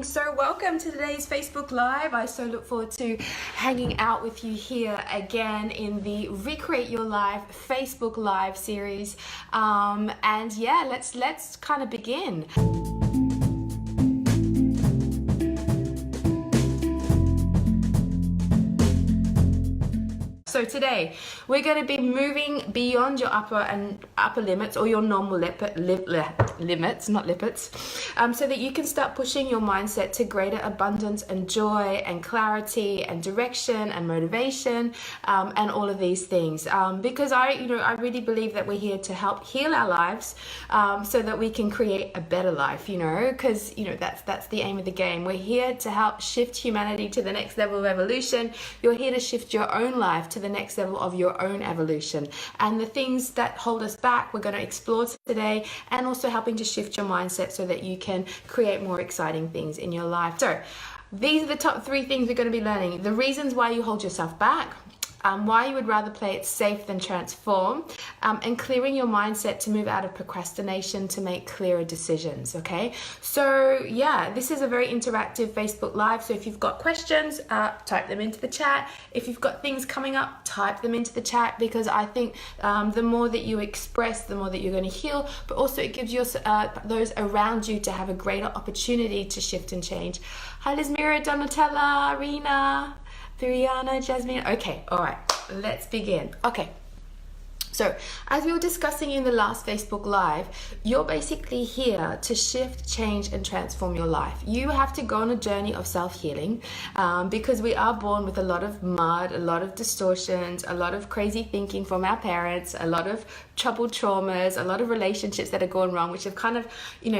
So welcome to today's Facebook Live. I so look forward to hanging out with you here again in the Recreate Your Life Facebook Live series. And yeah, let's kind of begin. So today we're going to be moving beyond your upper limits, or your normal limits, not lipids, so that you can start pushing your mindset to greater abundance and joy and clarity and direction and motivation, and all of these things. Because I really believe that we're here to help heal our lives, so that we can create a better life. Because that's the aim of the game. We're here to help shift humanity to the next level of evolution. You're here to shift your own life to the next level of your own evolution, and the things that hold us back we're going to explore today, and also helping to shift your mindset so that you can create more exciting things in your life. So these are the top 3 things we're going to be learning: the reasons why you hold yourself back, why you would rather play it safe than transform, and clearing your mindset to move out of procrastination to make clearer decisions. Okay, so yeah, this is a very interactive Facebook Live. So if you've got questions, type them into the chat. If you've got things coming up, type them into the chat, because I think the more that you express, the more that you're going to heal, but also it gives those around you to have a greater opportunity to shift and change. Hi, Lismira, Donatella, Rena, Viriana, Jasmine. Okay, all right, let's begin. Okay, so as we were discussing in the last Facebook Live, you're basically here to shift, change, and transform your life. You have to go on a journey of self-healing, because we are born with a lot of mud, a lot of distortions, a lot of crazy thinking from our parents, a lot of troubled traumas, a lot of relationships that are going wrong, which have kind of,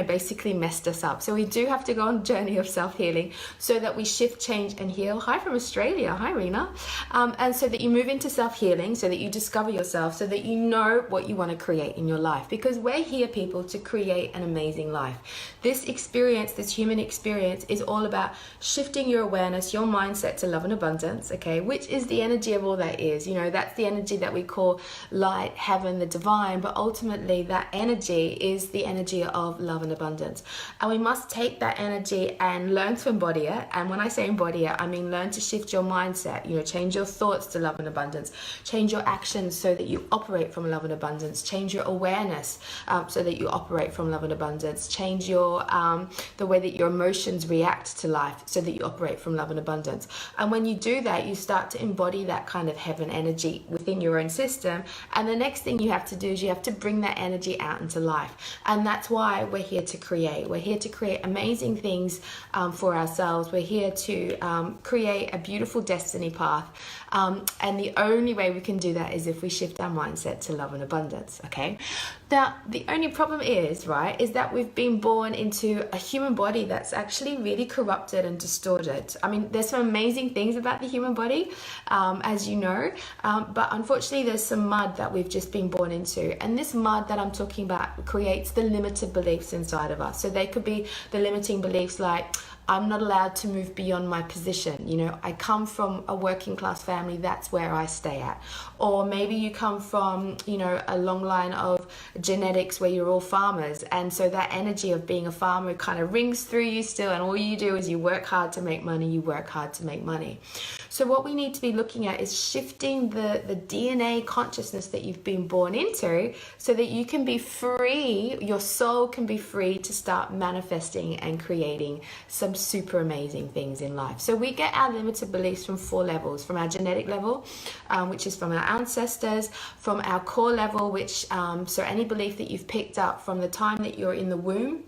basically messed us up. So we do have to go on a journey of self-healing so that we shift, change, and heal. Hi from Australia. Hi, Rena. And so that you move into self-healing, so that you discover yourself, so that you know what you want to create in your life. Because we're here, people, to create an amazing life. This experience, this human experience, is all about shifting your awareness, your mindset to love and abundance, okay, which is the energy of all that is. That's the energy that we call light, heaven, the divine. But ultimately that energy is the energy of love and abundance, and we must take that energy and learn to embody it. And when I say embody it, I mean learn to shift your mindset, change your thoughts to love and abundance, change your actions so that you operate from love and abundance, change your awareness so that you operate from love and abundance, change your the way that your emotions react to life so that you operate from love and abundance. And when you do that, you start to embody that kind of heaven energy within your own system, and the next thing you have to do is you have to bring that energy out into life. And that's why we're here to create. We're here to create amazing things for ourselves. We're here to create a beautiful destiny path. And the only way we can do that is if we shift our mindset to love and abundance, okay? Now, the only problem is that we've been born into a human body that's actually really corrupted and distorted. I mean, there's some amazing things about the human body, as you know, but unfortunately there's some mud that we've just been born into. And this mud that I'm talking about creates the limited beliefs inside of us. So they could be the limiting beliefs like, I'm not allowed to move beyond my position. I come from a working class family, that's where I stay at. Or maybe you come from, a long line of genetics where you're all farmers. And so that energy of being a farmer kind of rings through you still. And all you do is you work hard to make money, So what we need to be looking at is shifting the DNA consciousness that you've been born into so that you can be free, your soul can be free to start manifesting and creating some super amazing things in life. So we get our limited beliefs from 4 levels: from our genetic level, which is from our ancestors; from our core level, which so any belief that you've picked up from the time that you're in the womb,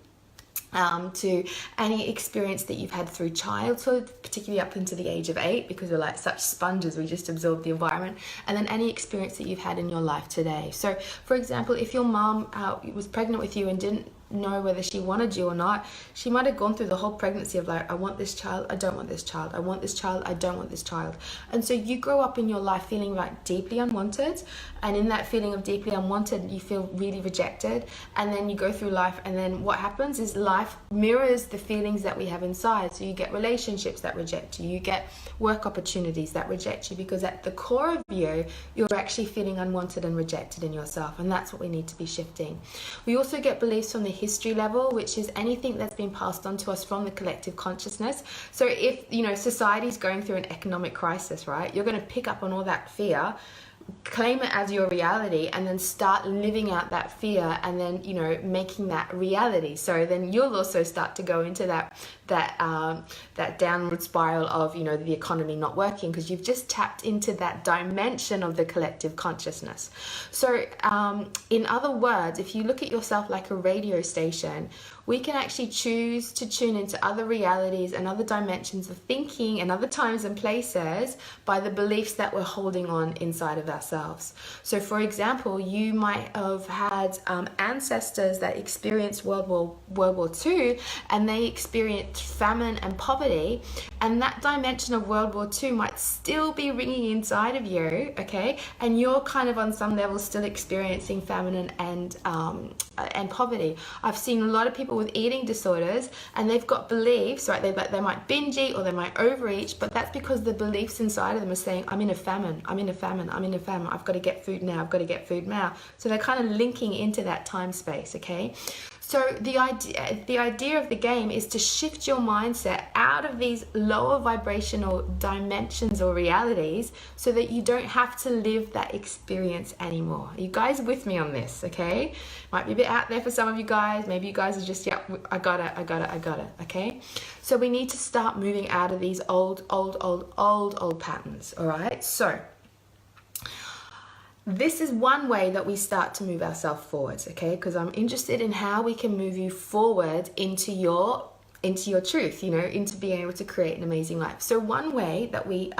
to any experience that you've had through childhood, particularly up into the age of 8, because we're like such sponges, we just absorb the environment, and then any experience that you've had in your life today. So for example, if your mom was pregnant with you and didn't know whether she wanted you or not, she might have gone through the whole pregnancy of like, I want this child, I don't want this child, I want this child, I don't want this child. And so you grow up in your life feeling like deeply unwanted, and in that feeling of deeply unwanted you feel really rejected, and then you go through life, and then what happens is life mirrors the feelings that we have inside. So you get relationships that reject you, you get work opportunities that reject you, because at the core of you, you're actually feeling unwanted and rejected in yourself. And that's what we need to be shifting. We also get beliefs from the history level, which is anything that's been passed on to us from the collective consciousness. So if, you know, society's going through an economic crisis, right, you're going to pick up on all that fear, claim it as your reality, and then start living out that fear, and then, you know, making that reality. So then you'll also start to go into that downward spiral of, you know, the economy not working, because you've just tapped into that dimension of the collective consciousness. So in other words, if you look at yourself like a radio station, we can actually choose to tune into other realities and other dimensions of thinking and other times and places by the beliefs that we're holding on inside of ourselves. So for example, you might have had ancestors that experienced World War II, and they experienced famine and poverty, and that dimension of World War II might still be ringing inside of you, okay? And you're kind of on some level still experiencing famine and poverty. I've seen a lot of people with eating disorders, and they've got beliefs, right? They might binge eat or they might overeat, but that's because the beliefs inside of them are saying, I'm in a famine, I'm in a famine, I'm in a famine, I've got to get food now, I've got to get food now. So they're kind of linking into that time space, okay? So the idea of the game is to shift your mindset out of these lower vibrational dimensions or realities so that you don't have to live that experience anymore. Are you guys with me on this, okay? Might be a bit out there for some of you guys. Maybe you guys are just, yeah, I got it, okay? So we need to start moving out of these old patterns, all right? So this is one way that we start to move ourselves forwards, okay? Because I'm interested in how we can move you forward into your truth, you know, into being able to create an amazing life. So one way that we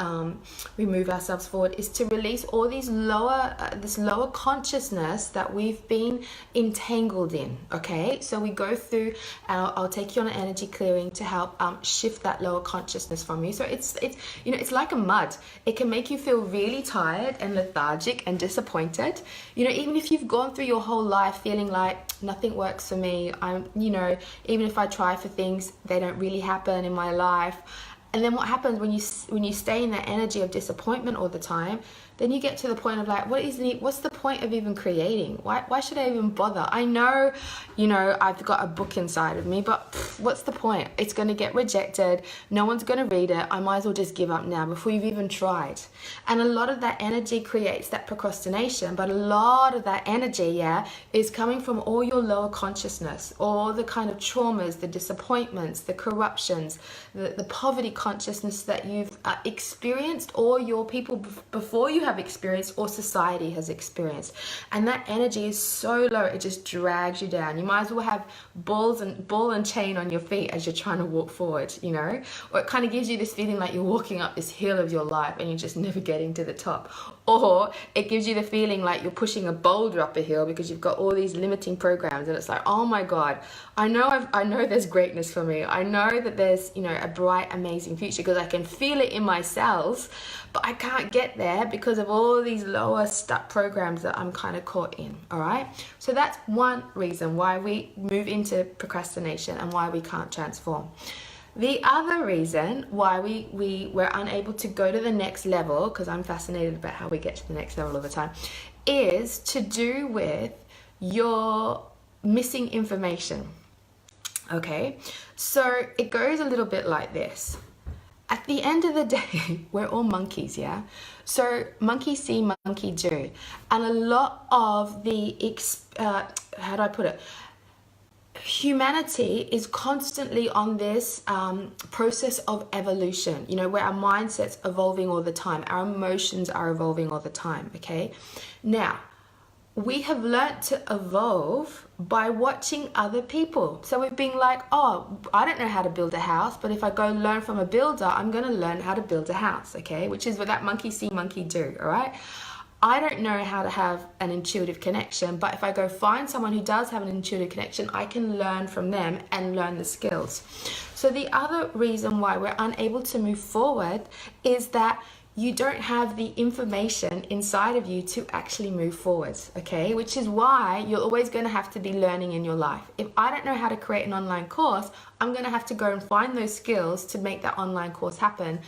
move ourselves forward is to release all these this lower consciousness that we've been entangled in, okay? So we go through, I'll take you on an energy clearing to help shift that lower consciousness from you. So it's you know, it's like a mud. It can make you feel really tired and lethargic and disappointed. You know, even if you've gone through your whole life feeling like nothing works for me, you know, even if I try for things, they don't really happen in my life. And then what happens when you stay in that energy of disappointment all the time, then you get to the point of like, what's the point of even creating? Why should I even bother? I know, you know, I've got a book inside of me, but what's the point? It's going to get rejected. No one's going to read it. I might as well just give up now before you've even tried. And a lot of that energy creates that procrastination, but a lot of that energy, yeah, is coming from all your lower consciousness, all the kind of traumas, the disappointments, the corruptions, the poverty consciousness that you've experienced, or your people before you have experienced, or society has experienced. And that energy is so low, it just drags you down. You might as well have ball and chain on your feet as you're trying to walk forward, you know? Or it kind of gives you this feeling like you're walking up this hill of your life and you're just never getting to the top. Or it gives you the feeling like you're pushing a boulder up a hill because you've got all these limiting programs, and it's like, oh my God, I know there's greatness for me. I know that there's, you know, a bright, amazing future because I can feel it in my cells, but I can't get there because of all these lower stuck programs that I'm kind of caught in, all right? So that's one reason why we move into procrastination and why we can't transform. The other reason why we're unable to go to the next level, because I'm fascinated about how we get to the next level all the time, is to do with your missing information, okay? So it goes a little bit like this. At the end of the day, we're all monkeys, yeah? So monkey see, monkey do. And a lot of the, how do I put it? Humanity is constantly on this process of evolution, you know, where our mindset's evolving all the time. Our emotions are evolving all the time, okay? Now, we have learnt to evolve by watching other people. So we've been like, oh, I don't know how to build a house, but if I go learn from a builder, I'm going to learn how to build a house, okay? Which is what that monkey see, monkey do, all right? I don't know how to have an intuitive connection, but if I go find someone who does have an intuitive connection, I can learn from them and learn the skills. So the other reason why we're unable to move forward is that you don't have the information inside of you to actually move forwards, okay? Which is why you're always going to have to be learning in your life. If I don't know how to create an online course, I'm going to have to go and find those skills to make that online course happen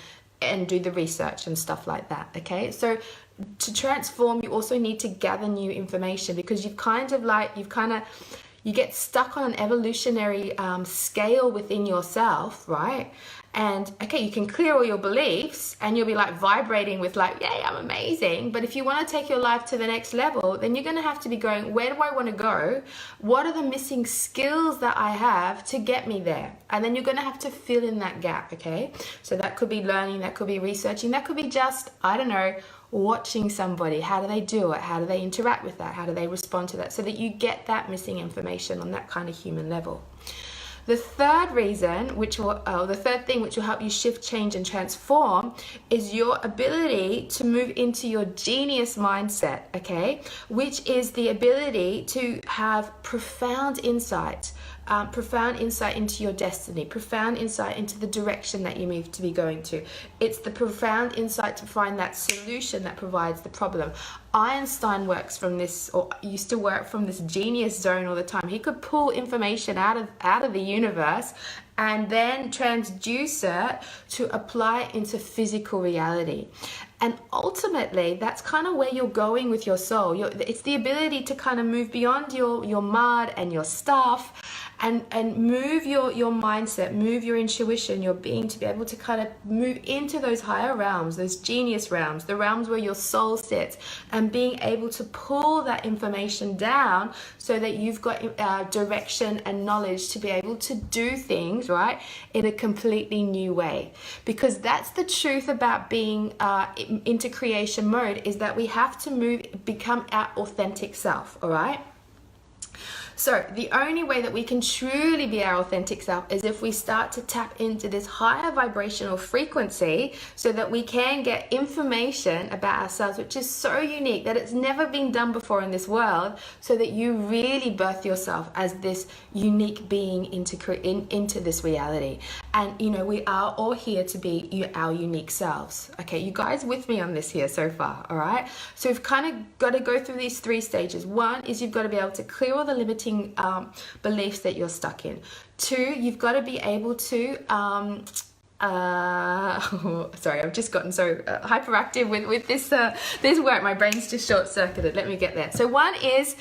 and do the research and stuff like that, okay? So to transform, you also need to gather new information because you've kind of you get stuck on an evolutionary scale within yourself, right? And okay, you can clear all your beliefs and you'll be like vibrating with like, yay, I'm amazing. But if you want to take your life to the next level, then you're going to have to be going, where do I want to go? What are the missing skills that I have to get me there? And then you're going to have to fill in that gap, okay? So that could be learning, that could be researching, that could be just, I don't know, watching somebody. How do they do it? How do they interact with that? How do they respond to that? So that you get that missing information on that kind of human level. The third reason, the third thing which will help you shift, change, and transform is your ability to move into your genius mindset, okay? Which is the ability to have profound insight into your destiny, profound insight into the direction that you need to be going to. It's the profound insight to find that solution that provides the problem. Einstein works from this, or used to work from this genius zone all the time. He could pull information out of the universe and then transduce it to apply it into physical reality. And ultimately, that's kind of where you're going with your soul. It's the ability to kind of move beyond your mud and your stuff and move your mindset, move your intuition, your being, to be able to kind of move into those higher realms, those genius realms, the realms where your soul sits, and being able to pull that information down so that you've got direction and knowledge to be able to do things, right, in a completely new way. Because that's the truth about being into creation mode, is that we have to become our authentic self, all right? So the only way that we can truly be our authentic self is if we start to tap into this higher vibrational frequency, so that we can get information about ourselves which is so unique that it's never been done before in this world, so that you really birth yourself as this unique being into this reality. And you know, we are all here to be our unique selves. Okay, you guys with me on this here so far? All right, so we've kind of got to go through these three stages. One is you've got to be able to clear all the limiting beliefs that you're stuck in. Two, you've got to be able to sorry, I've just gotten so hyperactive with this work. My brain's just short-circuited. Let me get there. So one is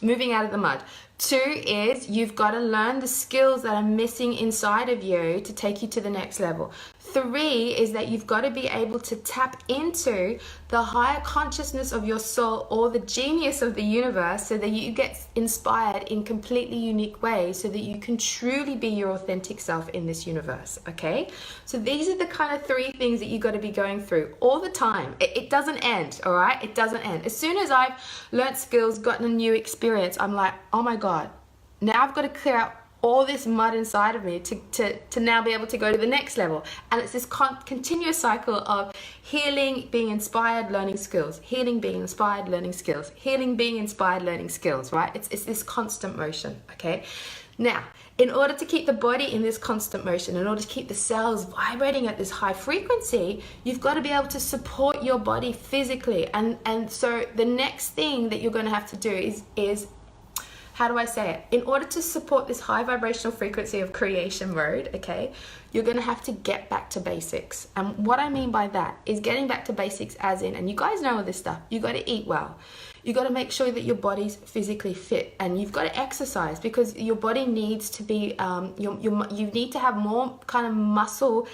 moving out of the mud. Two is you've got to learn the skills that are missing inside of you to take you to the next level. Three is that you've got to be able to tap into the higher consciousness of your soul, or the genius of the universe, so that you get inspired in completely unique ways, so that you can truly be your authentic self in this universe, okay? So these are the kind of three things that you've got to be going through all the time. It doesn't end, all right? It doesn't end. As soon as I've learnt skills, gotten a new experience, I'm like, oh my God, now I've got to clear out all this mud inside of me to now be able to go to the next level. And it's this continuous cycle of healing, being inspired, learning skills, healing, being inspired, learning skills, healing, being inspired, learning skills, right? It's this constant motion, okay? Now, in order to keep the body in this constant motion, in order to keep the cells vibrating at this high frequency, you've got to be able to support your body physically. And so the next thing that you're going to have to do is how do I say it? In order to support this high vibrational frequency of creation mode, okay, you're going to have to get back to basics. And what I mean by that is getting back to basics as in, and you guys know all this stuff, you got to eat well. You got to make sure that your body's physically fit, and you've got to exercise, because your body needs to be, you need to have more kind of muscle,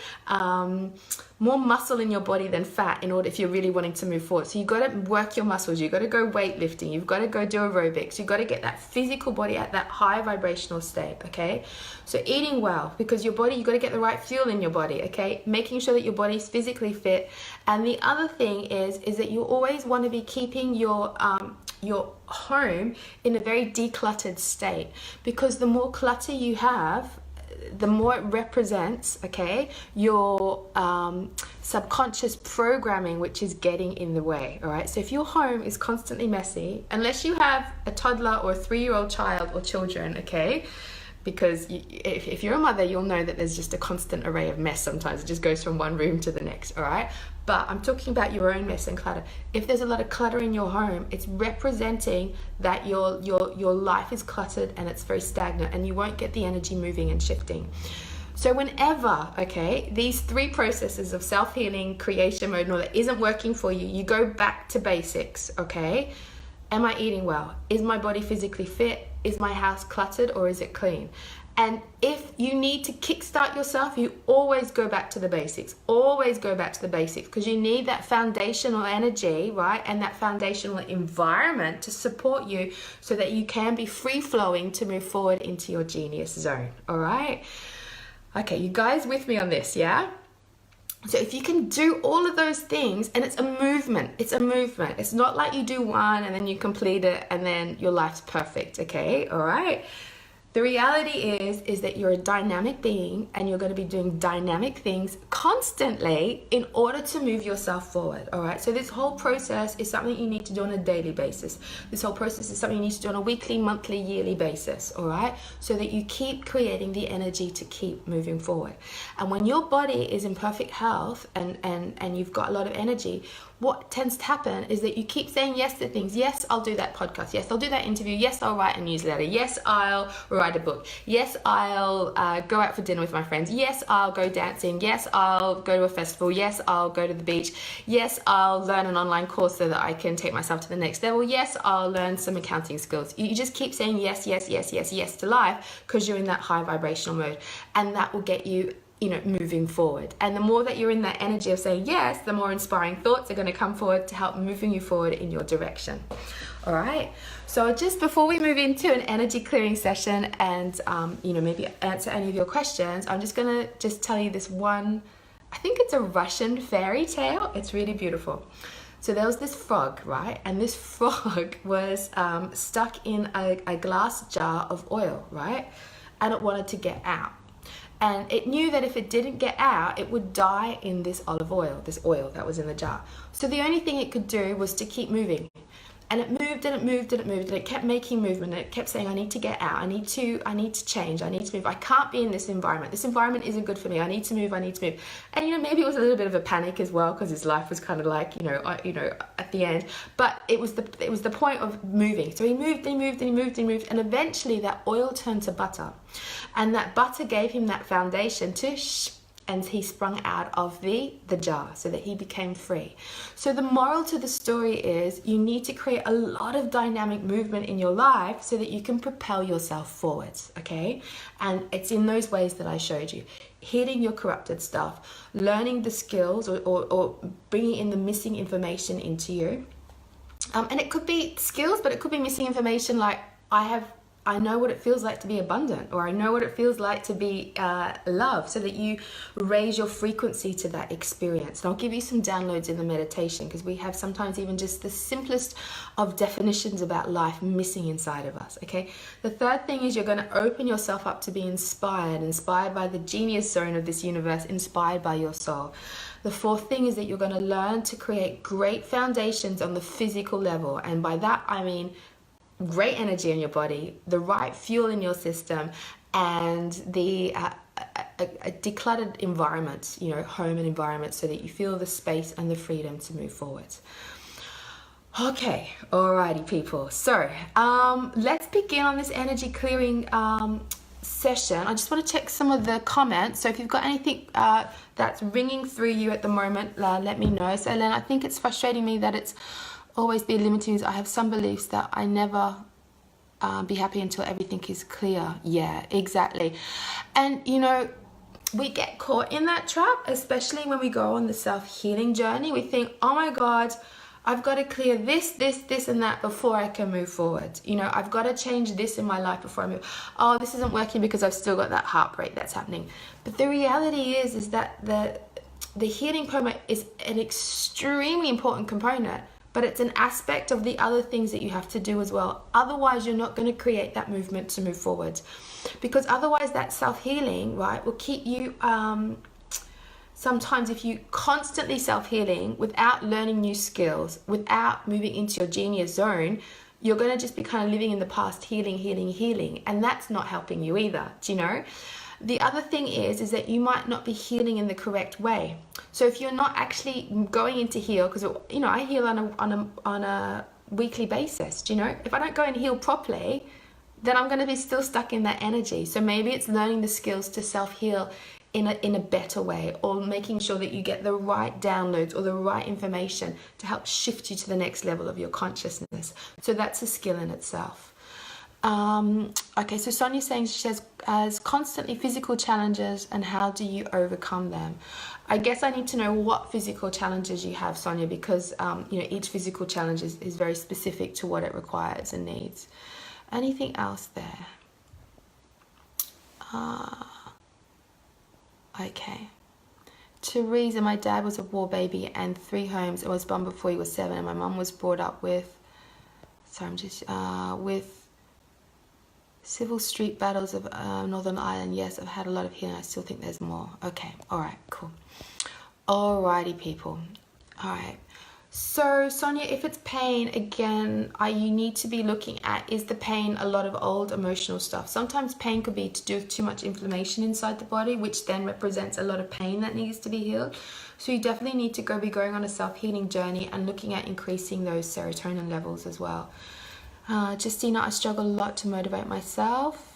more muscle in your body than fat, in order, if you're really wanting to move forward. So you've got to work your muscles, you've got to go weightlifting, you've got to go do aerobics, you've got to get that physical body at that high vibrational state, okay? So eating well, because your body, you've got to get the right fuel in your body, okay? Making sure that your body's physically fit. And the other thing is that you always want to be keeping your home in a very decluttered state, because the more clutter you have, the more it represents, okay, your subconscious programming, which is getting in the way, all right? So if your home is constantly messy, unless you have a toddler or a 3-year-old child or children, okay, because if you're a mother, you'll know that there's just a constant array of mess sometimes. It just goes from one room to the next, all right? But I'm talking about your own mess and clutter. If there's a lot of clutter in your home, it's representing that your life is cluttered and it's very stagnant, and you won't get the energy moving and shifting. So whenever, okay, these three processes of self-healing, creation mode, and all that isn't working for you, you go back to basics, okay? Am I eating well? Is my body physically fit? is my house cluttered or is it clean? And if you need to kickstart yourself, you always go back to the basics. Always go back to the basics, because you need that foundational energy, right? And that foundational environment to support you so that you can be free flowing to move forward into your genius zone. All right? Okay, you guys with me on this, yeah? So if you can do all of those things, and it's a movement, It's not like you do one and then you complete it and then your life's perfect, okay? All right? The reality is that you're a dynamic being, and you're going to be doing dynamic things constantly in order to move yourself forward, all right? So this whole process is something you need to do on a daily basis. This whole process is something you need to do on a weekly, monthly, yearly basis, all right? So that you keep creating the energy to keep moving forward. And when your body is in perfect health and you've got a lot of energy, what tends to happen is that you keep saying yes to things. Yes, I'll do that podcast. Yes, I'll do that interview. Yes, I'll write a newsletter. Yes, I'll write a book. Yes, I'll go out for dinner with my friends. Yes, I'll go dancing. Yes, I'll go to a festival. Yes, I'll go to the beach. Yes, I'll learn an online course so that I can take myself to the next level. Yes, I'll learn some accounting skills. You just keep saying yes, yes, yes, yes, yes to life, because you're in that high vibrational mode, and that will get you moving forward. And the more that you're in that energy of saying yes, the more inspiring thoughts are going to come forward to help moving you forward in your direction. All right. So just before we move into an energy clearing session and, maybe answer any of your questions, I'm just going to tell you this one. I think it's a Russian fairy tale. It's really beautiful. So there was this frog, right? And this frog was stuck in a glass jar of oil, right? And it wanted to get out. And it knew that if it didn't get out, it would die in this olive oil, this oil that was in the jar. So the only thing it could do was to keep moving. And it moved and it moved and it moved, and it kept making movement, and it kept saying, I need to get out, I need to change, I need to move, I can't be in this environment isn't good for me, I need to move. And maybe it was a little bit of a panic as well, because his life was kind of like at the end, but it was the point of moving. So he moved and he moved and he moved and he moved, and eventually that oil turned to butter, and that butter gave him that foundation and he sprung out of the jar so that he became free. So the moral to the story is you need to create a lot of dynamic movement in your life so that you can propel yourself forwards, okay? And it's in those ways that I showed you. Healing your corrupted stuff, learning the skills or bringing in the missing information into you. And it could be skills, but it could be missing information like I know what it feels like to be abundant, or I know what it feels like to be loved, so that you raise your frequency to that experience. And I'll give you some downloads in the meditation, because we have sometimes even just the simplest of definitions about life missing inside of us, okay? The third thing is you're going to open yourself up to be inspired by the genius zone of this universe, inspired by your soul. The fourth thing is that you're going to learn to create great foundations on the physical level. And by that, I mean great energy in your body, the right fuel in your system, and a decluttered environment, home and environment, so that you feel the space and the freedom to move forward. Okay, alrighty people. So let's begin on this energy clearing session. I just want to check some of the comments. So if you've got anything that's ringing through you at the moment, let me know. So Len, I think it's frustrating me that it's always be limiting. I have some beliefs that I never be happy until everything is clear. Yeah, exactly. And we get caught in that trap, especially when we go on the self-healing journey. We think, oh my God, I've got to clear this, and that before I can move forward. I've got to change this in my life before I move. Oh, this isn't working because I've still got that heartbreak that's happening. But the reality is that the healing component is an extremely important component, but it's an aspect of the other things that you have to do as well. Otherwise, you're not going to create that movement to move forward. Because otherwise, that self-healing, right, will keep you... Sometimes if you constantly self-healing without learning new skills, without moving into your genius zone, you're going to just be kind of living in the past, healing. And that's not helping you either, do you know? The other thing is that you might not be healing in the correct way. So if you're not actually going in to heal, because I heal on a weekly basis. Do you know? If I don't go and heal properly, then I'm going to be still stuck in that energy. So maybe it's learning the skills to self-heal in a better way, or making sure that you get the right downloads or the right information to help shift you to the next level of your consciousness. So that's a skill in itself. Okay, so Sonia's saying she has constantly physical challenges, and how do you overcome them? I guess I need to know what physical challenges you have, Sonia, because each physical challenge is very specific to what it requires and needs. Anything else there? Okay. Teresa, my dad was a war baby and 3 homes and was born before he was 7, and my mum was brought up with, with civil street battles of Northern Ireland. Yes, I've had a lot of healing. I still think there's more. Okay, all right, cool. Alrighty, people. All right. So, Sonia, if it's pain, again, you need to be looking at, is the pain a lot of old emotional stuff? Sometimes pain could be to do with too much inflammation inside the body, which then represents a lot of pain that needs to be healed. So you definitely need to be going on a self-healing journey and looking at increasing those serotonin levels as well. Justina, I struggle a lot to motivate myself.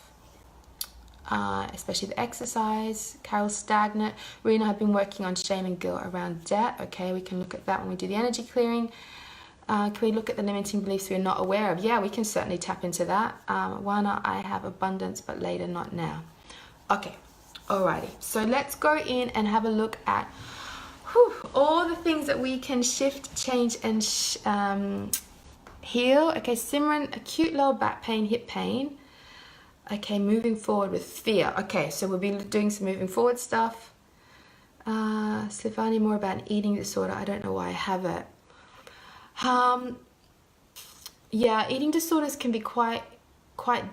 Especially the exercise. Carol, stagnant. Rena, I've been working on shame and guilt around debt. Okay, we can look at that when we do the energy clearing. Can we look at the limiting beliefs we're not aware of? Yeah, we can certainly tap into that. Wana, I have abundance, but later, not now. Okay, alrighty. So let's go in and have a look at all the things that we can shift, change, and heal. Okay, Simran, acute lower back pain, hip pain. Okay, moving forward with fear. Okay, so we'll be doing some moving forward stuff. Slivani, more about an eating disorder. I don't know why I have it. Yeah, eating disorders can be quite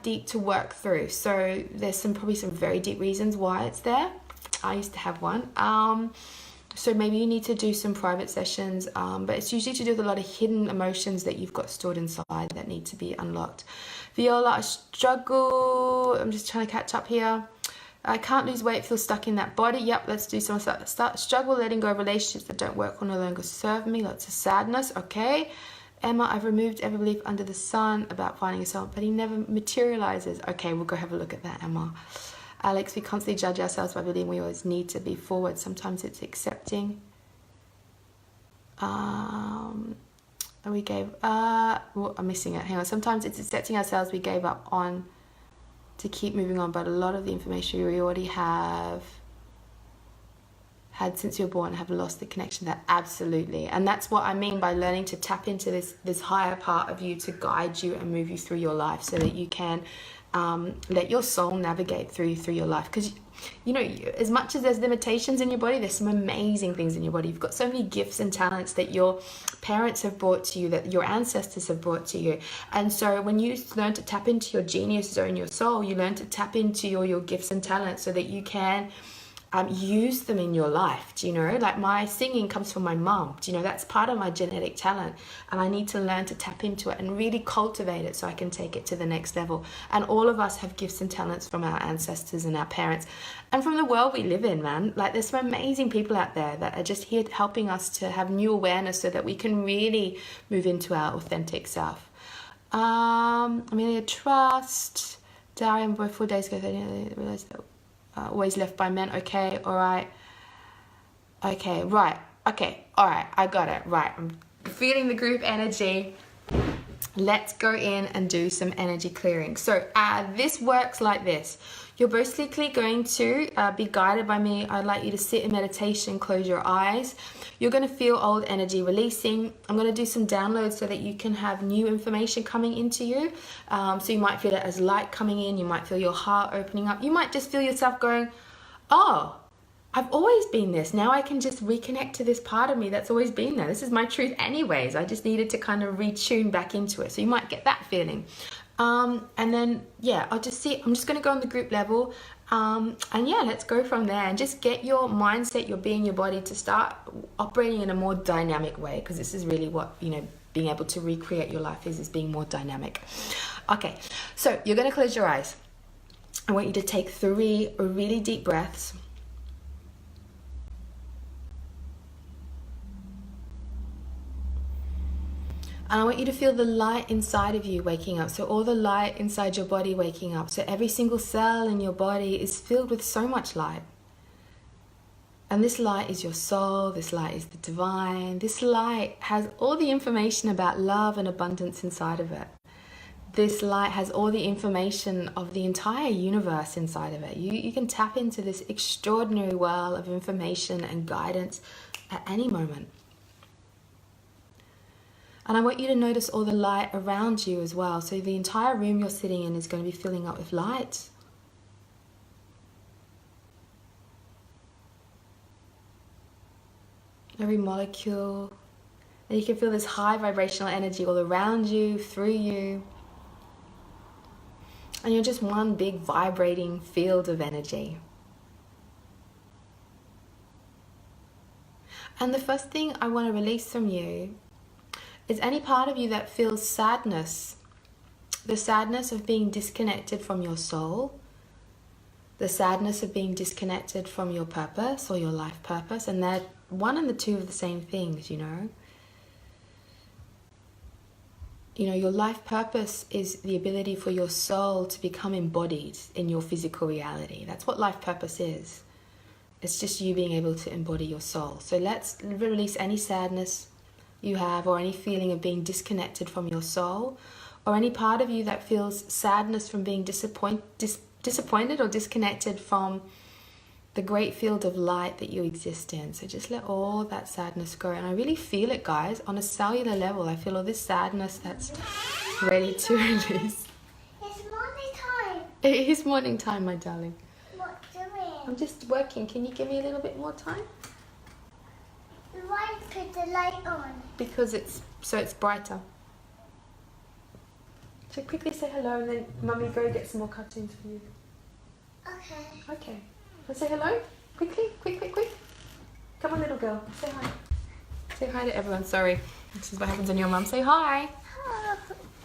deep to work through. So there's probably some very deep reasons why it's there. I used to have one. So maybe you need to do some private sessions, but it's usually to do with a lot of hidden emotions that you've got stored inside that need to be unlocked. Viola, I struggle. I'm just trying to catch up here. I can't lose weight, feel stuck in that body. Yep, let's do some of that. Struggle letting go of relationships that don't work or no longer serve me. Lots of sadness. Okay. Emma, I've removed every belief under the sun about finding yourself, but he never materializes. Okay, we'll go have a look at that, Emma. Alex, we constantly judge ourselves by believing we always need to be forward. Sometimes it's accepting. And we gave, well, I'm missing it. Hang on. Sometimes it's accepting ourselves we gave up on to keep moving on, but a lot of the information we already have had since you were born have lost the connection. That absolutely. And that's what I mean by learning to tap into this higher part of you to guide you and move you through your life so that you can let your soul navigate through your life. Because as much as there's limitations in your body, there's some amazing things in your body. You've got so many gifts and talents that your parents have brought to you, that your ancestors have brought to you. And so when you learn to tap into your genius zone, your soul, you learn to tap into your gifts and talents so that you can use them in your life. Like my singing comes from my mom. That's part of my genetic talent, and I need to learn to tap into it and really cultivate it so I can take it to the next level. And all of us have gifts and talents from our ancestors and our parents and from the world we live in, man. Like there's some amazing people out there that are just here helping us to have new awareness so that we can really move into our authentic self. Amelia, trust. Darian, boy, 4 days ago, they realized that always left by men. Okay, all right. Okay, right. Okay, all right. I got it. Right. I'm feeling the group energy. Let's go in and do some energy clearing. So this works like this. You're basically going to be guided by me. I'd like you to sit in meditation, close your eyes. You're going to feel old energy releasing. I'm going to do some downloads so that you can have new information coming into you. So you might feel it as light coming in. You might feel your heart opening up. You might just feel yourself going, oh, I've always been this. Now I can just reconnect to this part of me that's always been there. This is my truth anyways. I just needed to kind of retune back into it. So you might get that feeling. And then, yeah, I'm just going to go on the group level. And yeah, let's go from there and just get your mindset, your being, your body to start operating in a more dynamic way. Because this is really what, being able to recreate your life is being more dynamic. Okay, so you're going to close your eyes. I want you to take 3 really deep breaths. And I want you to feel the light inside of you waking up. So all the light inside your body waking up. So every single cell in your body is filled with so much light. And this light is your soul. This light is the divine. This light has all the information about love and abundance inside of it. this light has all the information of the entire universe inside of it. You can tap into this extraordinary well of information and guidance at any moment. And I want you to notice all the light around you as well. So the entire room you're sitting in is going to be filling up with light. Every molecule. And you can feel this high vibrational energy all around you, through you. And you're just one big vibrating field of energy. And the first thing I want to release from you is any part of you that feels sadness. The sadness of being disconnected from your soul. The sadness of being disconnected from your purpose or your life purpose. And they're one and the two of the same things, you know. You know, your life purpose is the ability for your soul to become embodied in your physical reality. That's what life purpose is. It's just you being able to embody your soul. So let's release any sadness you have or any feeling of being disconnected from your soul, or any part of you that feels sadness from being disappointed or disconnected from the great field of light that you exist in. So just let all that sadness go. And I really feel it, guys, on a cellular level. I feel all this sadness that's ready to release. It's morning time. It is morning time, my darling. What doing? I'm just working. Can you give me a little bit more time? Why put the light on? Because it's brighter. So quickly say hello, and then Mummy go get some more cartoons for you. Okay. Okay. Let's say hello. Quickly, quick. Come on, little girl. Say hi. Say hi to everyone. Sorry. This is what happens when your mum. Say hi.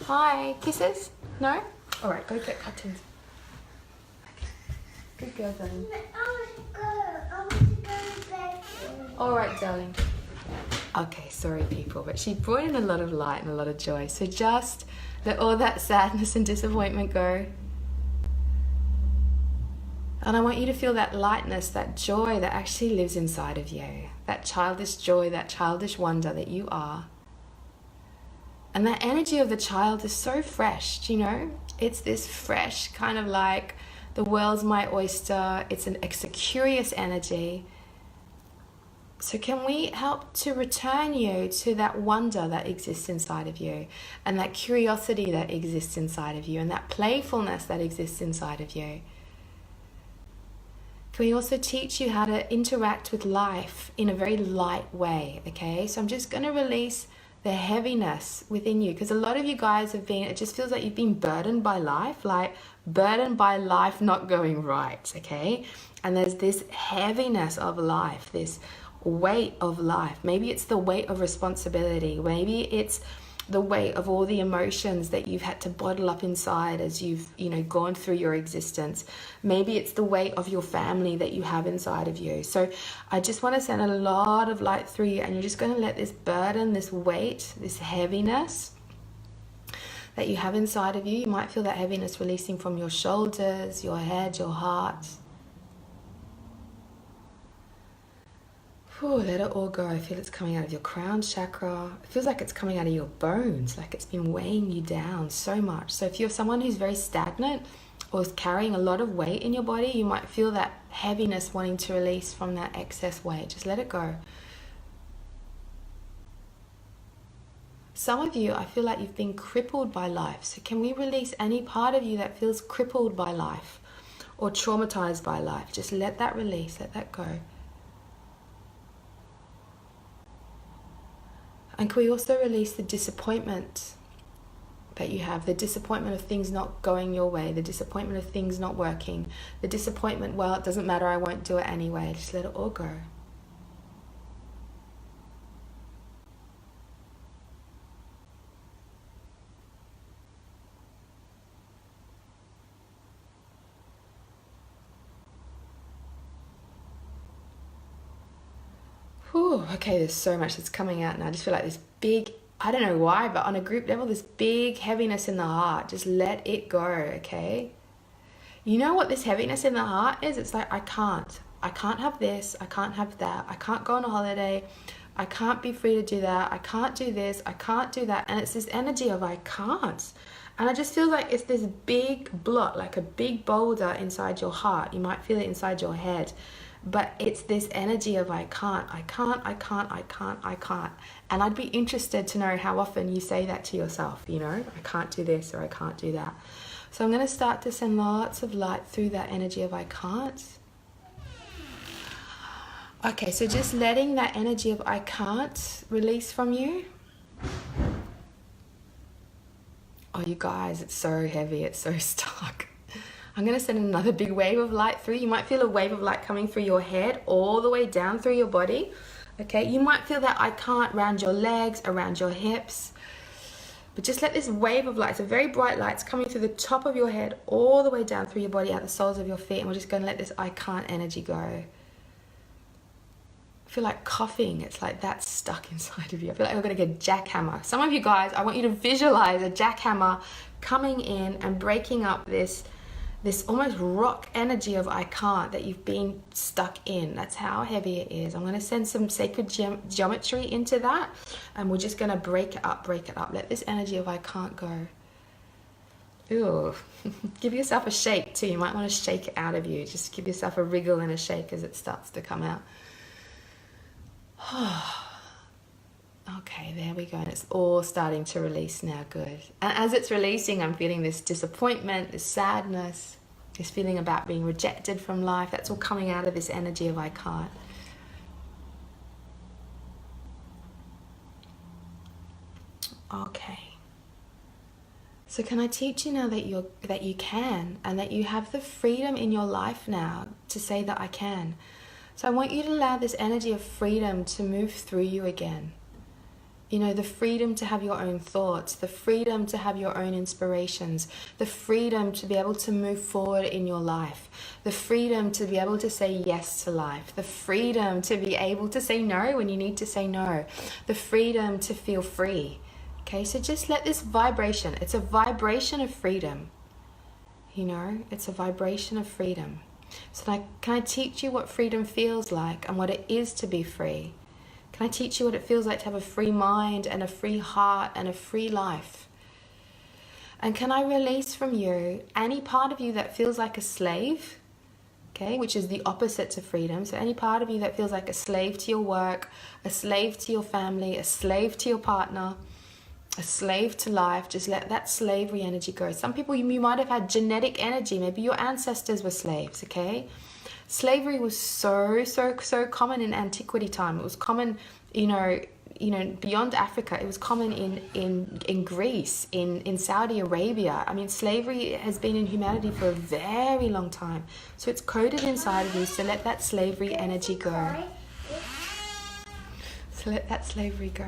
Hi. Kisses? No? All right, go get cartoons. Okay. Good girl, darling. I want to go to bed. All right, darling. Okay, sorry, people, but she brought in a lot of light and a lot of joy. So just let all that sadness and disappointment go. And I want you to feel that lightness, that joy that actually lives inside of you. That childish joy, that childish wonder that you are. And that energy of the child is so fresh, you know? It's this fresh kind of like the world's my oyster. It's a curious energy. So can we help to return you to that wonder that exists inside of you, and that curiosity that exists inside of you, and that playfulness that exists inside of you? Can we also teach you how to interact with life in a very light way, okay? So I'm just going to release the heaviness within you, because a lot of you guys it just feels like you've been burdened by life, like burdened by life not going right, okay? And there's this heaviness of life, this weight of life. Maybe it's the weight of responsibility. Maybe it's the weight of all the emotions that you've had to bottle up inside as you've, gone through your existence. Maybe it's the weight of your family that you have inside of you. So I just want to send a lot of light through you, and you're just going to let this burden, this weight, this heaviness that you have inside of you. You might feel that heaviness releasing from your shoulders, your head, your heart. Whew, let it all go. I feel it's coming out of your crown chakra. It feels like it's coming out of your bones, like it's been weighing you down so much. So if you're someone who's very stagnant or is carrying a lot of weight in your body, you might feel that heaviness wanting to release from that excess weight. Just let it go. Some of you, I feel like you've been crippled by life. So can we release any part of you that feels crippled by life or traumatized by life? Just let that release, let that go. And can we also release the disappointment that you have, the disappointment of things not going your way, the disappointment of things not working, the disappointment, well, it doesn't matter, I won't do it anyway. Just let it all go. Whew, okay, there's so much that's coming out now. I just feel like this big, I don't know why, but on a group level, this big heaviness in the heart. Just let it go, okay? You know what this heaviness in the heart is? It's like, I can't have this, I can't have that, I can't go on a holiday, I can't be free to do that, I can't do this, I can't do that. And it's this energy of I can't. And I just feel like it's this big blot, like a big boulder inside your heart. You might feel it inside your head. But it's this energy of I can't. And I'd be interested to know how often you say that to yourself, you know, I can't do this or I can't do that. So I'm going to start to send lots of light through that energy of I can't. Okay, so just letting that energy of I can't release from you. Oh, you guys, it's so heavy, it's so stuck. I'm going to send another big wave of light through. You might feel a wave of light coming through your head all the way down through your body. Okay, you might feel that I can't around your legs, around your hips. But just let this wave of light, it's a very bright light, it's coming through the top of your head all the way down through your body, out the soles of your feet. And we're just going to let this I can't energy go. I feel like coughing. It's like that's stuck inside of you. I feel like we're going to get a jackhammer. Some of you guys, I want you to visualize a jackhammer coming in and breaking up this almost rock energy of I can't that you've been stuck in. That's how heavy it is. I'm going to send some sacred geometry into that, and we're just going to break it up. Let this energy of I can't go. Ooh. Give yourself a shake too. You might want to shake it out of you. Just give yourself a wriggle and a shake as it starts to come out. Okay, there we go. And it's all starting to release now. Good. And as it's releasing, I'm feeling this disappointment, this sadness, this feeling about being rejected from life. That's all coming out of this energy of I can't. Okay. So can I teach you now that you can, and that you have the freedom in your life now to say that I can. So I want you to allow this energy of freedom to move through you again. You know, the freedom to have your own thoughts, the freedom to have your own inspirations, the freedom to be able to move forward in your life, the freedom to be able to say yes to life, the freedom to be able to say no when you need to say no, the freedom to feel free. Okay, so just let this vibration, it's a vibration of freedom. You know, it's a vibration of freedom. So can I teach you what freedom feels like and what it is to be free? Can I teach you what it feels like to have a free mind and a free heart and a free life? And can I release from you any part of you that feels like a slave, okay, which is the opposite to freedom. So any part of you that feels like a slave to your work, a slave to your family, a slave to your partner, a slave to life, just let that slavery energy go. Some people, you might have had genetic energy. Maybe your ancestors were slaves, okay? Slavery was so common in antiquity time. It was common, you know, beyond Africa. It was common in Greece, in Saudi Arabia. I mean, slavery has been in humanity for a very long time. So it's coded inside of you. So let that slavery energy go. So let that slavery go.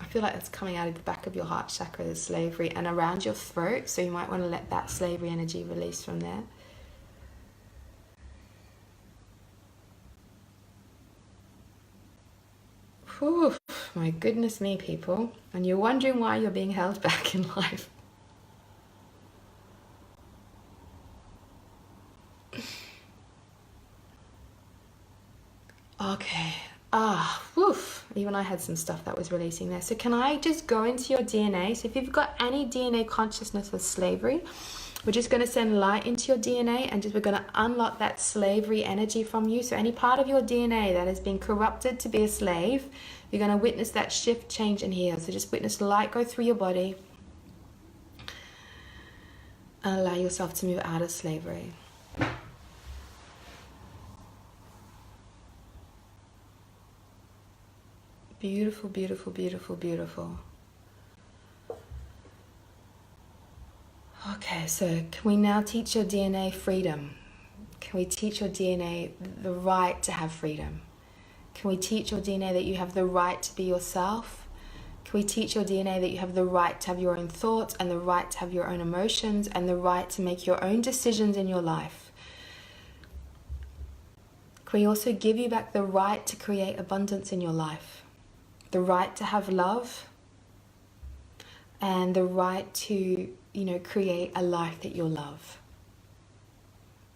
I feel like it's coming out of the back of your heart chakra, the slavery, and around your throat. So you might want to let that slavery energy release from there. Whew, my goodness me, people. And you're wondering why you're being held back in life. Okay. Woof. Even I had some stuff that was releasing there. So can I just go into your DNA? So if you've got any DNA consciousness of slavery, we're just going to send light into your DNA, and we're going to unlock that slavery energy from you. So any part of your DNA that has been corrupted to be a slave, you're going to witness that shift, change, and heal. So just witness light go through your body and allow yourself to move out of slavery. Beautiful, beautiful, beautiful, beautiful. Okay, so can we now teach your DNA freedom? Can we teach your DNA the right to have freedom? Can we teach your DNA that you have the right to be yourself? Can we teach your DNA that you have the right to have your own thoughts and the right to have your own emotions and the right to make your own decisions in your life? Can we also give you back the right to create abundance in your life? The right to have love, and the right to, create a life that you'll love.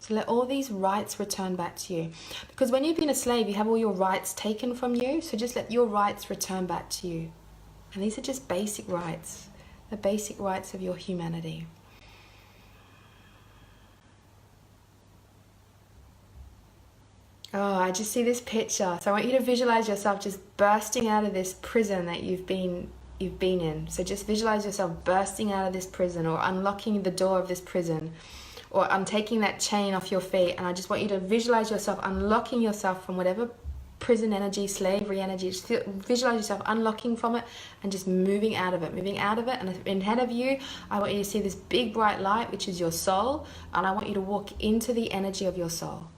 So let all these rights return back to you. Because when you've been a slave, you have all your rights taken from you. So just let your rights return back to you. And these are just basic rights. The basic rights of your humanity. Oh, I just see this picture. So I want you to visualize yourself just bursting out of this prison that you've been in. So just visualize yourself bursting out of this prison, or unlocking the door of this prison, or untaking that chain off your feet. And I just want you to visualize yourself unlocking yourself from whatever prison energy, slavery energy. Just visualize yourself unlocking from it and just moving out of it. And ahead of you, I want you to see this big bright light, which is your soul. And I want you to walk into the energy of your soul.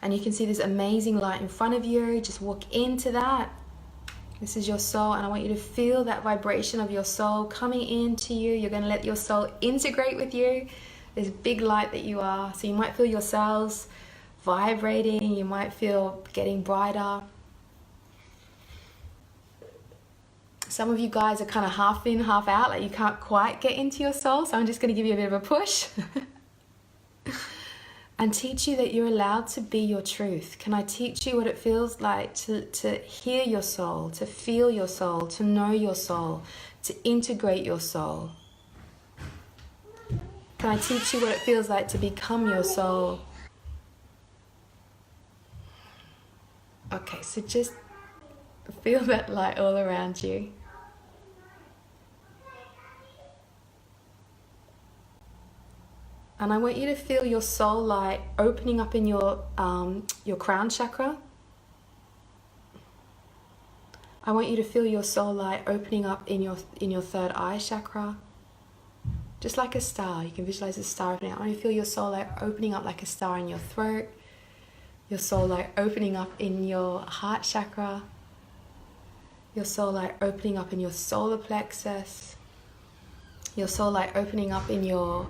And you can see this amazing light in front of you. Just walk into that. This is your soul, and I want you to feel that vibration of your soul coming into you. You're going to let your soul integrate with you, this big light that you are. So you might feel your cells vibrating. You might feel getting brighter. Some of you guys are kind of half in, half out, like you can't quite get into your soul. So I'm just going to give you a bit of a push. And teach you that you're allowed to be your truth. Can I teach you what it feels like to hear your soul, to feel your soul, to know your soul, to integrate your soul? Can I teach you what it feels like to become your soul? Okay, so just feel that light all around you. And I want you to feel your soul light opening up in your crown chakra. I want you to feel your soul light opening up in your third eye chakra. Just like a star. You can visualize a star opening up. I want you to feel your soul light opening up like a star in your throat. Your soul light opening up in your heart chakra. Your soul light opening up in your solar plexus. Your soul light opening up in your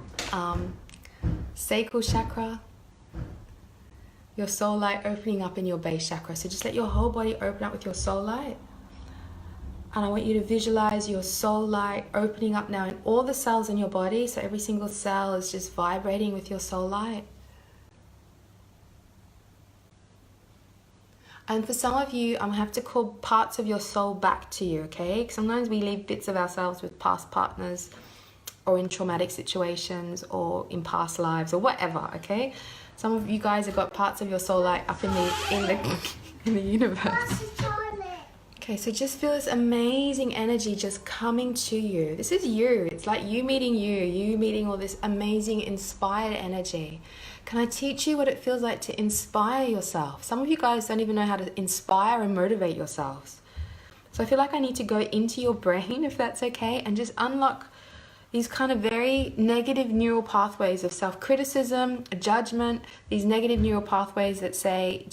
sacral chakra. Your soul light opening up in your base chakra. So just let your whole body open up with your soul light. And I want you to visualize your soul light opening up now in all the cells in your body. So every single cell is just vibrating with your soul light. And for some of you, I'm going to have to call parts of your soul back to you, okay? Sometimes we leave bits of ourselves with past partners, or in traumatic situations, or in past lives, or whatever, okay? Some of you guys have got parts of your soul light up in the universe. Okay, so just feel this amazing energy just coming to you. This is you. It's like you meeting all this amazing inspired energy. Can I teach you what it feels like to inspire yourself? Some of you guys don't even know how to inspire and motivate yourselves. So I feel like I need to go into your brain, if that's okay, and just unlock these kind of very negative neural pathways of self-criticism, judgment, these negative neural pathways that say,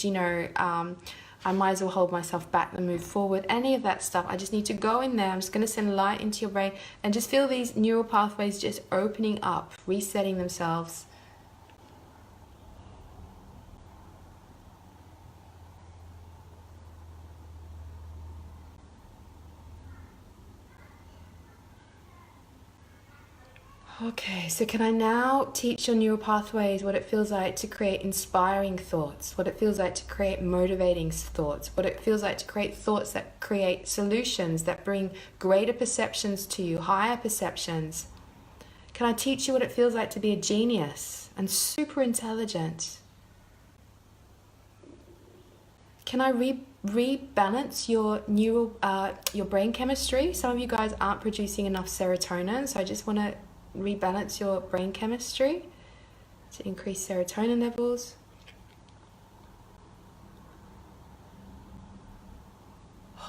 I might as well hold myself back and move forward. Any of that stuff, I just need to go in there. I'm just going to send light into your brain and just feel these neural pathways just opening up, resetting themselves. Okay, so can I now teach your neural pathways what it feels like to create inspiring thoughts, what it feels like to create motivating thoughts, what it feels like to create thoughts that create solutions, that bring greater perceptions to you, higher perceptions? Can I teach you what it feels like to be a genius and super intelligent? Can I rebalance your neural, your brain chemistry? Some of you guys aren't producing enough serotonin, so I just want to rebalance your brain chemistry to increase serotonin levels.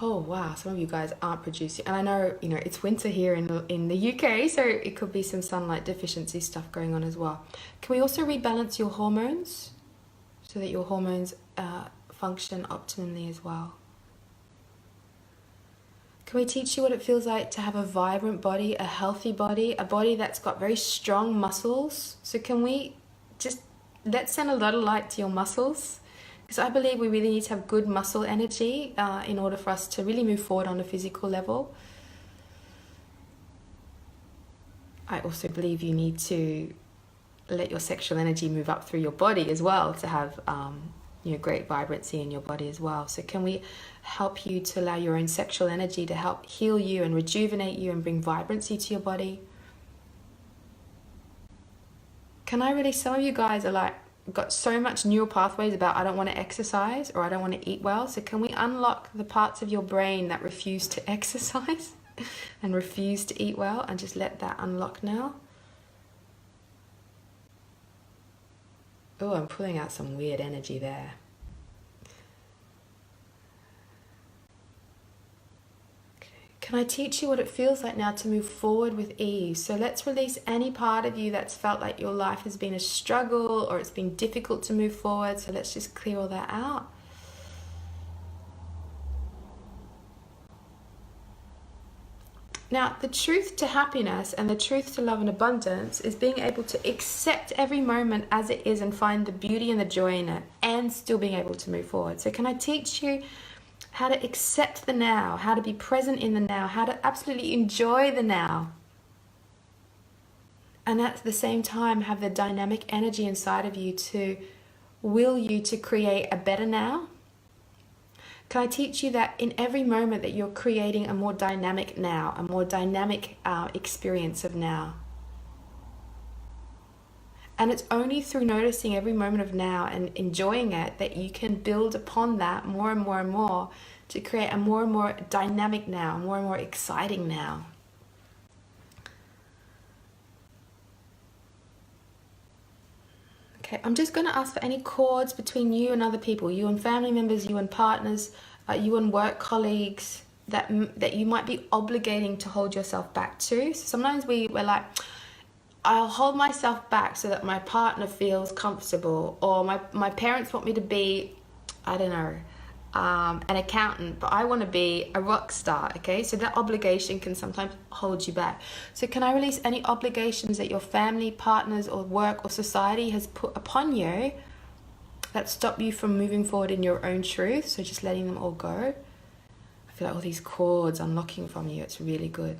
Oh wow, some of you guys aren't producing, and I know it's winter here in the UK, so it could be some sunlight deficiency stuff going on as well. Can we also rebalance your hormones so that your hormones function optimally as well? Can we teach you what it feels like to have a vibrant body, a healthy body, a body that's got very strong muscles? So can we let's send a lot of light to your muscles? Because I believe we really need to have good muscle energy in order for us to really move forward on a physical level. I also believe you need to let your sexual energy move up through your body as well to have great vibrancy in your body as well. So can we help you to allow your own sexual energy to help heal you and rejuvenate you and bring vibrancy to your body? Can I really, some of you guys are like, got so much neural pathways about I don't want to exercise or I don't want to eat well. So can we unlock the parts of your brain that refuse to exercise and refuse to eat well and just let that unlock now? Oh, I'm pulling out some weird energy there. Okay. Can I teach you what it feels like now to move forward with ease? So let's release any part of you that's felt like your life has been a struggle or it's been difficult to move forward. So let's just clear all that out. Now, the truth to happiness and the truth to love and abundance is being able to accept every moment as it is and find the beauty and the joy in it and still being able to move forward. So can I teach you how to accept the now, how to be present in the now, how to absolutely enjoy the now, and at the same time have the dynamic energy inside of you to will you to create a better now? Can I teach you that in every moment that you're creating a more dynamic now, a more dynamic experience of now? And it's only through noticing every moment of now and enjoying it that you can build upon that more and more and more to create a more and more dynamic now, more and more exciting now. Okay, I'm just going to ask for any cords between you and other people, you and family members, you and partners, you and work colleagues that you might be obligating to hold yourself back to. So sometimes we're like, I'll hold myself back so that my partner feels comfortable, or my parents want me to be, I don't know, an accountant, but I want to be a rock star, okay? So that obligation can sometimes hold you back. So can I release any obligations that your family, partners, or work or society has put upon you that stop you from moving forward in your own truth? So just letting them all go. I feel like all these cords unlocking from you. It's really good.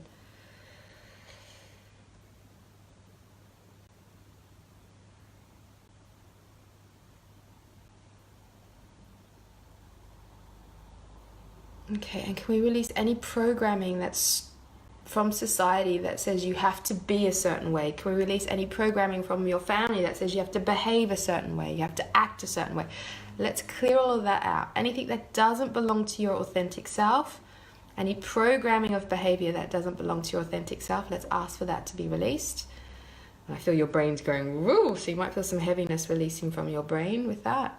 Okay, and can we release any programming that's from society that says you have to be a certain way? Can we release any programming from your family that says you have to behave a certain way, you have to act a certain way? Let's clear all of that out. Anything that doesn't belong to your authentic self, any programming of behavior that doesn't belong to your authentic self, let's ask for that to be released. And I feel your brain's going, woo, so you might feel some heaviness releasing from your brain with that.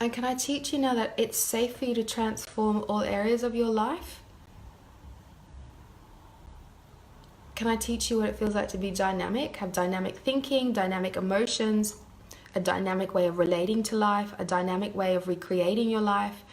And can I teach you now that it's safe for you to transform all areas of your life? Can I teach you what it feels like to be dynamic, have dynamic thinking, dynamic emotions, a dynamic way of relating to life, a dynamic way of recreating your life?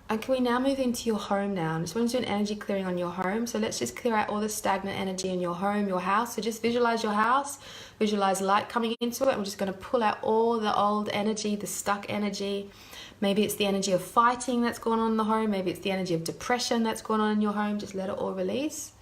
And can we now move into your home now? I just want to do an energy clearing on your home. So let's just clear out all the stagnant energy in your home, your house. So just visualize your house, visualize light coming into it. I'm just going to pull out all the old energy, the stuck energy. Maybe it's the energy of fighting that's going on in the home. Maybe it's the energy of depression that's going on in your home. Just let it all release.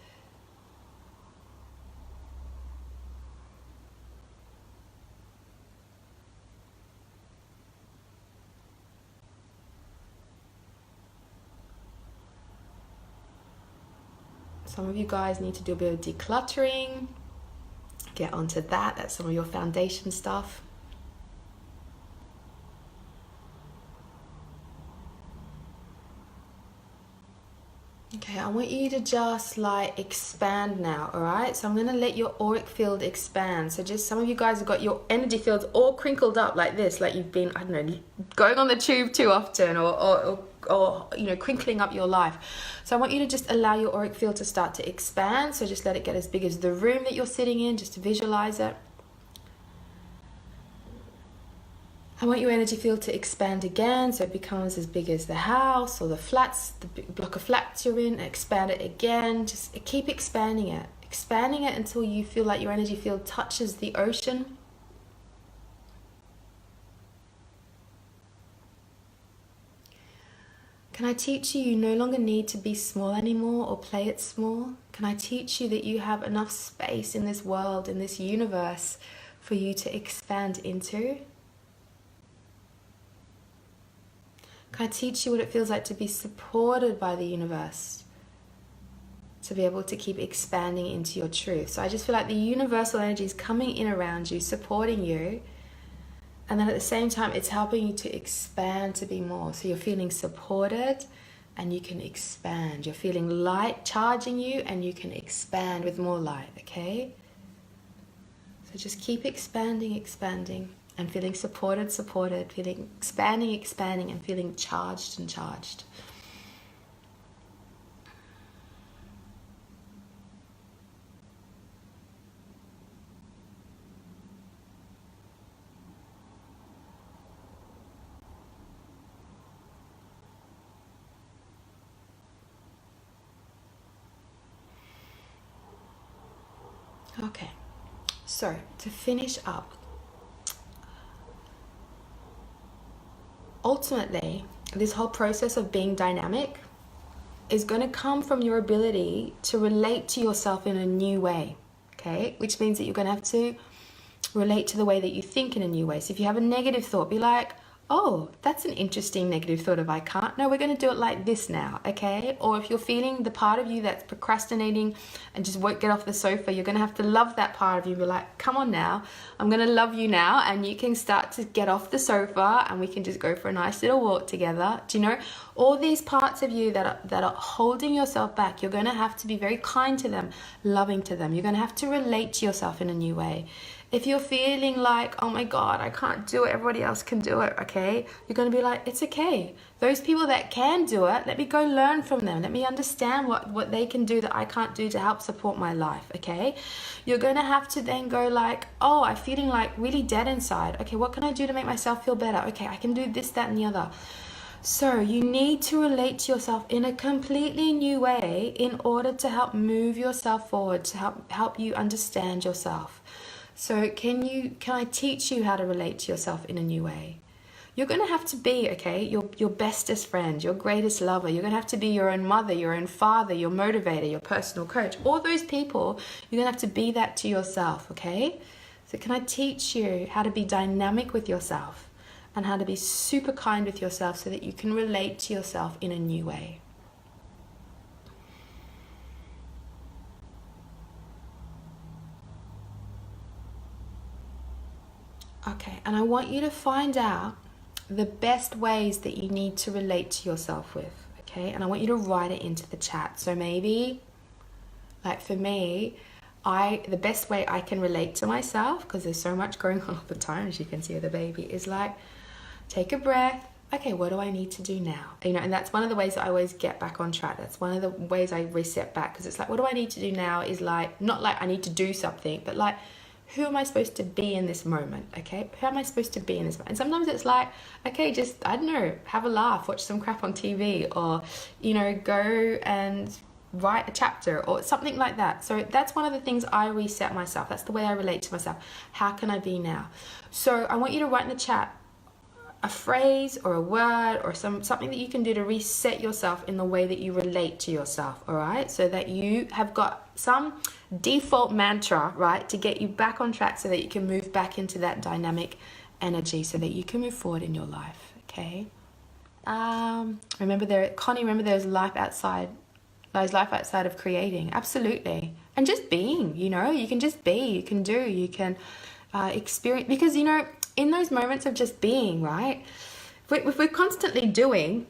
Some of you guys need to do a bit of decluttering. Get onto that. That's some of your foundation stuff. Okay, I want you to just like expand now, all right? So I'm going to let your auric field expand. So just some of you guys have got your energy fields all crinkled up like this, like you've been, I don't know, going on the tube too often or you know, crinkling up your life. So I want you to just allow your auric field to start to expand. So just let it get as big as the room that you're sitting in, just to visualize it. I want your energy field to expand again, so it becomes as big as the house or the flats, the block of flats you're in. Expand it again. Just keep expanding it. Expanding it until you feel like your energy field touches the ocean. Can I teach you you no longer need to be small anymore or play it small? Can I teach you that you have enough space in this world, in this universe, for you to expand into? Can I teach you what it feels like to be supported by the universe? To be able to keep expanding into your truth. So I just feel like the universal energy is coming in around you, supporting you. And then at the same time, it's helping you to expand to be more. So you're feeling supported and you can expand. You're feeling light charging you and you can expand with more light, okay? So just keep expanding, expanding. And feeling supported, feeling expanding, and feeling charged and charged. Okay, so to finish up, ultimately, this whole process of being dynamic is going to come from your ability to relate to yourself in a new way, okay? Which means that you're going to have to relate to the way that you think in a new way. So if you have a negative thought, be like, oh, that's an interesting negative thought of I can't. No, we're going to do it like this now, okay? Or if you're feeling the part of you that's procrastinating and just won't get off the sofa, you're going to have to love that part of you. Be like, come on now, I'm going to love you now. And you can start to get off the sofa and we can just go for a nice little walk together. Do you know? All these parts of you that are holding yourself back, you're going to have to be very kind to them, loving to them. You're going to have to relate to yourself in a new way. If you're feeling like, oh my God, I can't do it, everybody else can do it, okay? You're going to be like, it's okay. Those people that can do it, let me go learn from them. Let me understand what they can do that I can't do to help support my life, okay? You're going to have to then go like, oh, I'm feeling like really dead inside. Okay, what can I do to make myself feel better? Okay, I can do this, that, and the other. So you need to relate to yourself in a completely new way in order to help move yourself forward, to help you understand yourself. So can I teach you how to relate to yourself in a new way? You're going to have to be, okay, your bestest friend, your greatest lover. You're going to have to be your own mother, your own father, your motivator, your personal coach. All those people, you're going to have to be that to yourself, okay? So can I teach you how to be dynamic with yourself and how to be super kind with yourself so that you can relate to yourself in a new way? Okay, and I want you to find out the best ways that you need to relate to yourself with, okay? And I want you to write it into the chat. So maybe, like for me, the best way I can relate to myself, because there's so much going on all the time, as you can see with the baby, is like, take a breath. Okay, what do I need to do now? You know, and that's one of the ways that I always get back on track. That's one of the ways I reset back, because it's like, what do I need to do now is like, not like I need to do something, but like, who am I supposed to be in this moment, okay? Who am I supposed to be in this moment? And sometimes it's like, okay, just, I don't know, have a laugh, watch some crap on TV, or, you know, go and write a chapter or something like that. So that's one of the things I reset myself. That's the way I relate to myself. How can I be now? So I want you to write in the chat a phrase or a word or something that you can do to reset yourself in the way that you relate to yourself, all right? So that you have got some default mantra, right, to get you back on track so that you can move back into that dynamic energy so that you can move forward in your life, okay? Remember there's life outside of creating. Absolutely. And just being, you know, you can just be, you can do, you can experience, because, you know, in those moments of just being, right, if we're constantly doing,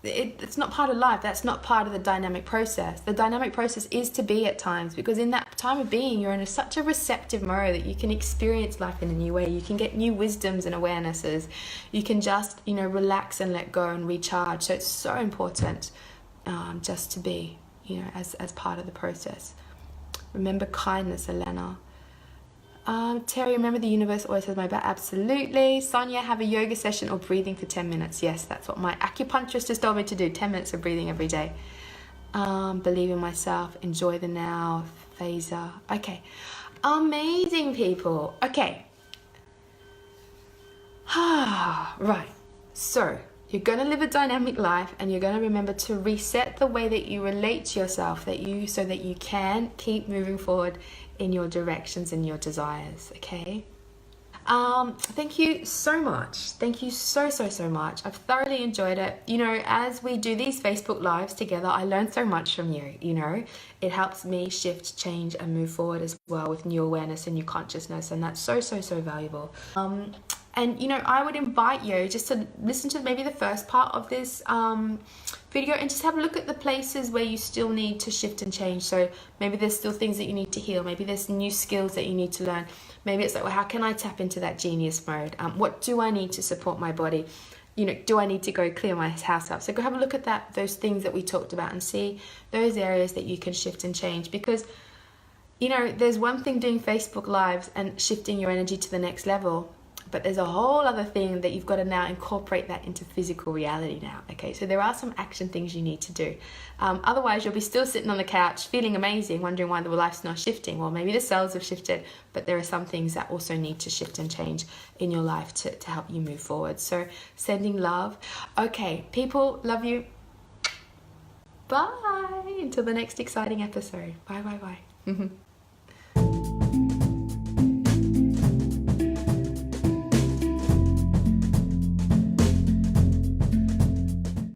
it's not part of life. That's not part of the dynamic process. The dynamic process is to be at times, because in that time of being, you're in such a receptive mode that you can experience life in a new way. You can get new wisdoms and awarenesses. You can just, you know, relax and let go and recharge. So it's so important just to be, you know, as part of the process. Remember kindness, Elena. Terry, remember the universe always has my back. Absolutely. Sonia, have a yoga session or breathing for 10 minutes. Yes, that's what my acupuncturist has told me to do. 10 minutes of breathing every day. Believe in myself. Enjoy the now. Phaser. Okay. Amazing, people. Okay. Right. So, you're going to live a dynamic life, and you're going to remember to reset the way that you relate to yourself, so that you can keep moving forward in your directions and your desires. Okay. Thank you so much. Thank you so much. I've thoroughly enjoyed it. You know, as we do these Facebook lives together, I learn so much from you. You know, it helps me shift, change, and move forward as well with new awareness and new consciousness, and that's so valuable. And you know, I would invite you just to listen to maybe the first part of this video, and just have a look at the places where you still need to shift and change. So maybe there's still things that you need to heal. Maybe there's new skills that you need to learn. Maybe it's like, well, how can I tap into that genius mode? What do I need to support my body? You know, do I need to go clear my house up? So go have a look at those things that we talked about, and see those areas that you can shift and change. Because, you know, there's one thing doing Facebook Lives and shifting your energy to the next level, but there's a whole other thing that you've got to now incorporate that into physical reality now. Okay, so there are some action things you need to do. Otherwise, you'll be still sitting on the couch feeling amazing, wondering why the life's not shifting. Well, maybe the cells have shifted, but there are some things that also need to shift and change in your life to help you move forward. So sending love. Okay, people, love you. Bye. Until the next exciting episode. Bye.